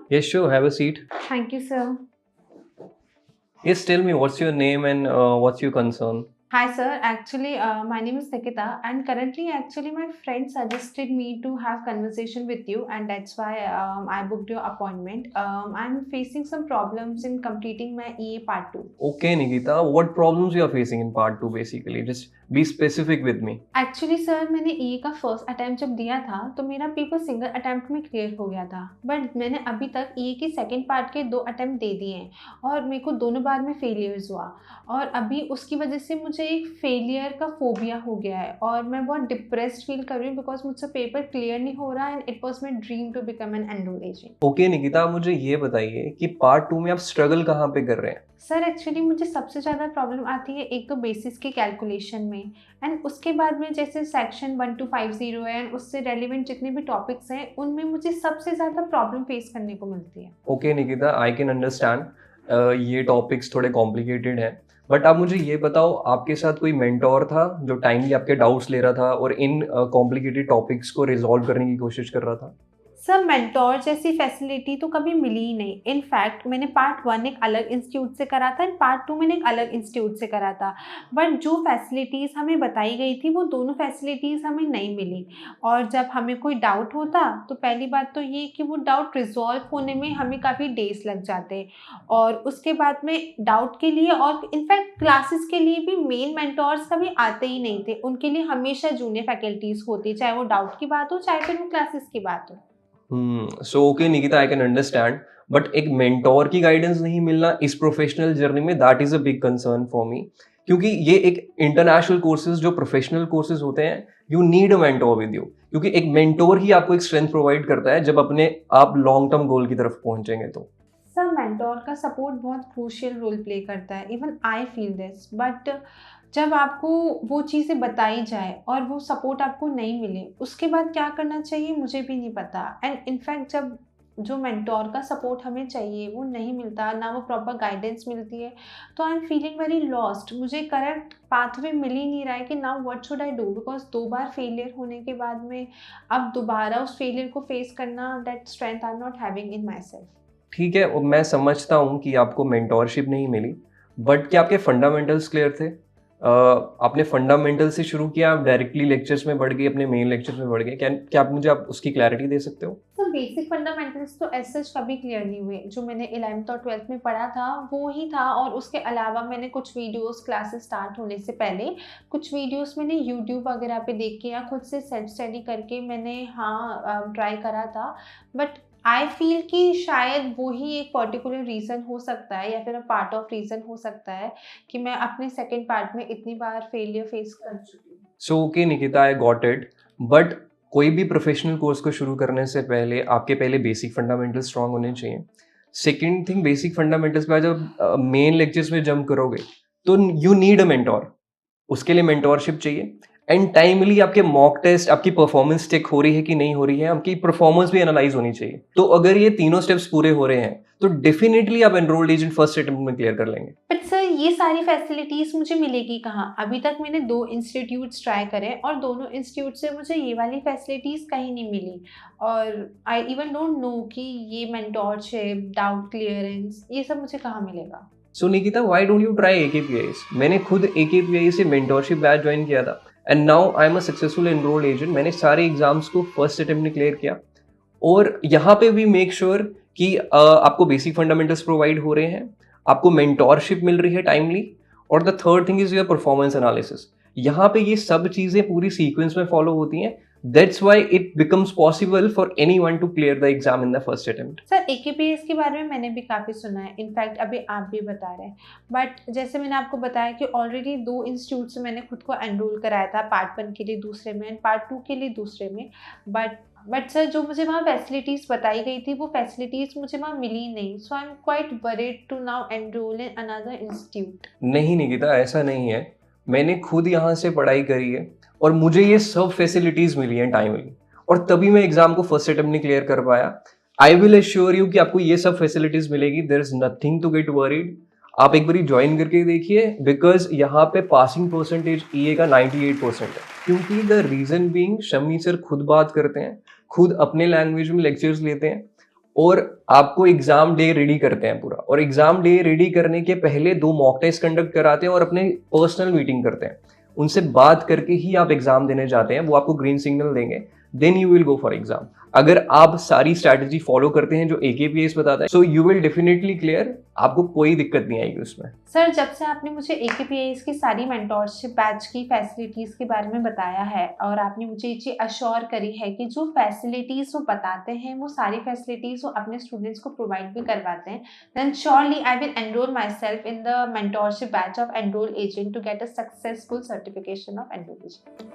Yes, sure. Have a seat. Thank you, sir. Yes, tell me what's your name and what's your concern? Hi, sir. Actually, my name is Nikita, and currently, actually, my friend suggested me to have conversation with you, and that's why I booked your appointment. I'm facing some problems in completing my EA Part 2. Okay, Nikita, what problems you are facing in part 2 basically? Just be specific with me. Actually sir मैंने ई का first attempt जब दिया था तो मेरा paper single attempt में clear हो गया था, बट मैंने अभी तक ई की सेकंड पार्ट के 2 अटैम्प्ट दे दिए हैं और मेरे को दोनों बार में फेलियर्स हुआ और अभी उसकी वजह से मुझे एक फेलियर का फोबिया हो गया है और मैं बहुत डिप्रेस्ड फील कर रही हूँ बिकॉज मुझसे पेपर क्लियर नहीं हो रहा and it was my dream to become an enrol agent. Okay Nikita, मुझे ये बताइए कि पार्ट 2 में आप स्ट्रगल कहाँ पे कर रहे हैं? सर एक्चुअली मुझे सबसे ज़्यादा प्रॉब्लम आती है एक तो बेसिस के कैलकुलेशन में एंड उसके बाद में जैसे सेक्शन 1250 है एंड उससे रेलिवेंट जितने भी टॉपिक्स हैं उनमें मुझे सबसे ज़्यादा प्रॉब्लम फेस करने को मिलती है। Okay Nikita, I can understand ये टॉपिक्स थोड़े कॉम्प्लिकेटेड हैं, बट आप मुझे ये बताओ आपके साथ कोई मेंटोर था जो टाइमली आपके डाउट्स ले रहा था और इन कॉम्प्लिकेटेड टॉपिक्स को रिजॉल्व करने की कोशिश कर रहा था? सर मेंटोर जैसी फैसिलिटी तो कभी मिली ही नहीं। इनफैक्ट मैंने पार्ट 1 एक अलग इंस्टीट्यूट से करा था एंड पार्ट 2 मैंने एक अलग इंस्टीट्यूट से करा था, बट जो फैसिलिटीज़ हमें बताई गई थी वो दोनों फैसिलिटीज़ हमें नहीं मिली और जब हमें कोई डाउट होता तो पहली बात तो ये कि वो डाउट रिजॉल्व होने में हमें काफ़ी डेज लग जाते और उसके बाद में डाउट के लिए और इनफैक्ट क्लासेस के लिए भी मेन मेंटोर्स कभी आते ही नहीं थे। उनके लिए हमेशा जूनियर फैकल्टीज़ होती, चाहे वो डाउट की बात हो चाहे फिर वो क्लासेस की बात हो। So okay Nikita, I can understand, but एक मेंटोर की गाइडेंस नहीं मिलना इस प्रोफेशनल जर्नी में, that is a big concern for me, क्योंकि ये एक इंटरनेशनल कोर्सेज जो प्रोफेशनल कोर्सेज होते हैं, you need a mentor with you, क्योंकि एक मेंटोर ही आपको एक स्ट्रेंथ प्रोवाइड करता है जब अपने आप लॉन्ग टर्म गोल की तरफ पहुंचेंगे तो। सर मेंटोर का सपोर्ट बहुत क्रूशियल रोल प्ले करता है, even I feel this, but जब आपको वो चीज़ें बताई जाए और वो सपोर्ट आपको नहीं मिले उसके बाद क्या करना चाहिए मुझे भी नहीं पता एंड इनफैक्ट जब जो मेंटोर का सपोर्ट हमें चाहिए वो नहीं मिलता, ना वो प्रॉपर गाइडेंस मिलती है, तो I am feeling very lost. मुझे करेक्ट पाथवे मिल ही नहीं रहा है कि now what should I do, because 2 bar failure होने के बाद में अब दोबारा उस फेलियर को फेस करना, that strength I am not having in my self. ठीक है, और मैं समझता हूँ कि आपको मेंटोरशिप नहीं मिली, बट क्या आपके फंडामेंटल्स क्लियर थे? आपने फंडामेंटल से शुरू किया, आप डायरेक्टली लेक्चर्स में बढ़ गए, अपने मेन लेक्चर्स में बढ़ गए, क्या आप उसकी क्लैरिटी दे सकते हो? सर बेसिक फंडामेंटल्स तो ऐसे कभी क्लियर नहीं हुए, जो मैंने 11th और 12th में पढ़ा था वो ही था और उसके अलावा मैंने कुछ वीडियोस क्लासेस स्टार्ट होने से पहले कुछ वीडियोस मैंने यूट्यूब वगैरह पे देख के या खुद से सेल्फ स्टडी करके मैंने ट्राई करा था, बट आई फील कि शायद वो ही एक पर्टिकुलर रीज़न हो सकता है या फिर अ पार्ट ऑफ रीज़न हो सकता है कि मैं अपने सेकेंड पार्ट में इतनी बार फेलियर फेस कर चुकी हूँ। So okay Nikita, I got it, but कोई भी प्रोफेशनल कोर्स को शुरू करने से पहले आपके पहले बेसिक फंडामेंटल्स स्ट्रांग होने चाहिए। सेकंड थिंग, बेसिक फंडामेंटल्स के बाद जब मेन लेक्चर्स में जंप करोगे तो यू नीड अ मेंटोर, उसके लिए मेंटोरशिप चाहिए। एंड टाइमली आपके मॉक टेस्ट, आपकी परफॉर्मेंस चेक हो रही है कि नहीं हो रही है, आपकी परफॉर्मेंस भी एनालाइज होनी चाहिए। तो अगर ये तीनों स्टेप्स पूरे हो रहे हैं तो डेफिनेटली आप एनरोल्ड एजेंट फर्स्ट अटेम्प्ट में क्लियर कर लेंगे। बट सर ये सारी फैसिलिटीज़ मुझे मिलेगी कहाँ? अभी तक मैंने 2 इंस्टीट्यूट्स ट्राई करे और दोनों इंस्टीट्यूट से मुझे ये वाली फैसिलिटीज़ कहीं नहीं मिली और आई इवन डोंट नो कि ये मेंटोरशिप, डाउट क्लियरेंस ये सब मुझे कहाँ मिलेगा? So Nikita, why don't you try AKPIs? मैंने खुद AKPI से मेंटोरशिप बैच ज्वाइन किया था and now I am a successful enrolled agent. मैंने सारे एग्जाम्स को फर्स्ट अटेम्प्ट में क्लियर किया और यहाँ पे भी मेक श्योर कि आपको बेसिक फंडामेंटल्स प्रोवाइड हो रहे हैं, आपको मेंटोरशिप मिल रही है टाइमली, और the third thing is your performance analysis. यहाँ पे ये सब चीजें पूरी सीक्वेंस में फॉलो होती हैं, that's why it becomes possible for anyone to clear the exam in the first attempt. Sir AKPS के बारे में मैंने भी काफ़ी सुना है, इनफैक्ट अभी आप भी बता रहे हैं, बट जैसे मैंने आपको बताया कि ऑलरेडी 2 इंस्टीट्यूट से मैंने खुद को एनरोल कराया था, पार्ट 1 के लिए दूसरे में एंड पार्ट 2 के लिए दूसरे में, बट सर जो मुझे वहाँ फैसिलिटीज़ बताई गई थी वो फैसिलिटीज़ मुझे वहाँ मिली नहीं, so I am quite worried to now enrol in another institute. नहीं निकिता, ऐसा नहीं है, मैंने खुद यहाँ से पढ़ाई करी है और मुझे ये सब फैसिलिटीज मिली हैं टाइमली, और तभी मैं एग्जाम को फर्स्ट अटेम्प्ट में क्लियर कर पाया। आई विल एश्योर यू कि आपको ये सब फैसिलिटीज मिलेगी, there is nothing to get worried. आप एक बारी ज्वाइन करके देखिए, बिकॉज यहाँ पे पासिंग परसेंटेज EA का 98% है, क्योंकि the reason being Shammi sir खुद बात करते हैं, खुद अपने लैंग्वेज में लेक्चर्स लेते हैं और आपको एग्जाम डे रेडी करते हैं पूरा, और एग्जाम डे रेडी करने के पहले 2 मॉक टेस्ट कंडक्ट कराते हैं और अपने पर्सनल मीटिंग करते हैं। उनसे बात करके ही आप एग्जाम देने जाते हैं, वो आपको ग्रीन सिग्नल देंगे, then you will go for exam. अगर आप सारी स्ट्रैटेजी फॉलो करते हैं जो AKPS बताता है, so you will definitely clear, आपको कोई दिक्कत नहीं आएगी उसमें। सर, जब से आपने मुझे AKPS की सारी मेंटोरशिप बैच की फैसिलिटीज़ के बारे में बताया है और आपने मुझे ये चीज़ अश्योर करी है कि जो फैसिलिटीज़ वो बताते हैं वो सारी फैसिलिटीज़ वो अपने स्टूडेंट्स को प्रोवाइड भी करवाते हैं, then surely I will enrol my self in the mentorship batch of enrol agent to get a successful certification of enrol agent.